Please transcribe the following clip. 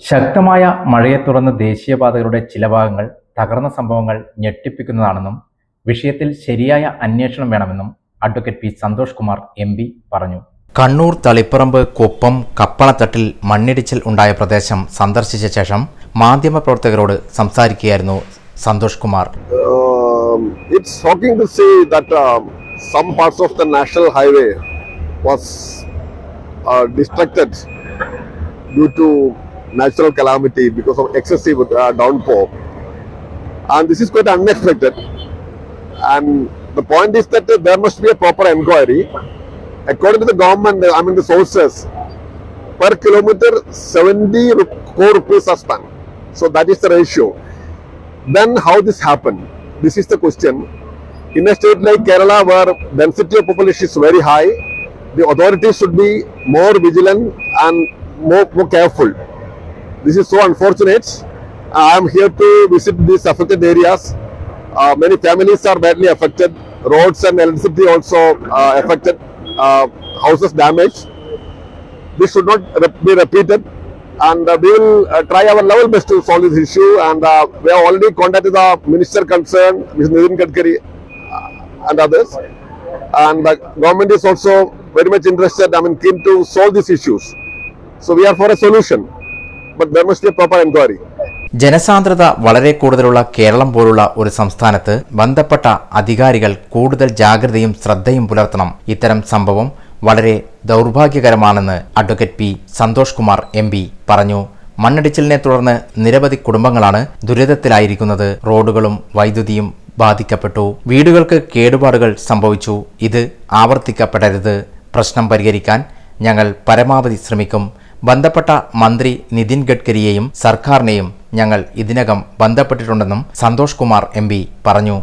ശക്തമായ മഴയെ തുടർന്ന് ദേശീയപാതകളുടെ ചില ഭാഗങ്ങൾ തകർന്ന സംഭവങ്ങൾ ഞെട്ടിപ്പിക്കുന്നതാണെന്നും വിഷയത്തിൽ ശരിയായ അന്വേഷണം വേണമെന്നും advocate P Santhosh Kumar MP. പറഞ്ഞു. കണ്ണൂർ തളിപ്പറമ്പ് കുപ്പം കപ്പളത്തട്ടിൽ മണ്ണിടിച്ചിൽ ഉണ്ടായ പ്രദേശം സന്ദർശിച്ച ശേഷം മാധ്യമപ്രവർത്തകരോട് സംസാരിക്കുകയായിരുന്നു Santhosh Kumar. It's shocking to see that some parts of the national highway was destructed due to natural calamity because of excessive downpour, and this is quite unexpected. And the point is that there must be a proper inquiry. According to the government, the sources, per kilometer 70 crore rupees are spent. So that is the ratio. Then how this happened? This is the question. In a state like Kerala, where density of population is very high, the authorities should be more vigilant and more careful. This is so unfortunate. I am here to visit these affected areas. Many families are badly affected. Roads and electricity also affected. Houses damaged. This should not be repeated. And we will try our level best to solve this issue. And we have already contacted the minister concerned, Mr. Nitin Gadkari, and others. And the government is also very much interested, keen to solve these issues. So we are for a solution. But there must be a proper inquiry. ജനസാന്ദ്രത വളരെ കൂടുതലുള്ള കേരളം പോലുള്ള ഒരു സംസ്ഥാനത്ത് ബന്ധപ്പെട്ട അധികാരികൾ കൂടുതൽ ജാഗ്രതയും ശ്രദ്ധയും പുലർത്തണം. ഇത്തരം സംഭവം വളരെ ദൗർഭാഗ്യകരമാണെന്ന് advocate P Santhosh Kumar MP. പറഞ്ഞു. മണ്ണിടിച്ചിലിനെ തുടർന്ന് നിരവധി കുടുംബങ്ങളാണ് ദുരിതത്തിലായിരിക്കുന്നത്. റോഡുകളും വൈദ്യുതിയും ബാധിക്കപ്പെട്ടു. വീടുകൾക്ക് കേടുപാടുകൾ സംഭവിച്ചു. ഇത് ആവർത്തിക്കപ്പെടരുത്. പ്രശ്നം പരിഹരിക്കാൻ ഞങ്ങൾ പരമാവധി ശ്രമിക്കും. ബന്ധപ്പെട്ട മന്ത്രി നിതിൻ ഗഡ്കരിയെയും സർക്കാരിനെയും ഞങ്ങൾ ഇതിനകം ബന്ധപ്പെട്ടിട്ടുണ്ടെന്നും സന്തോഷ് കുമാർ എം.പി. പറഞ്ഞു.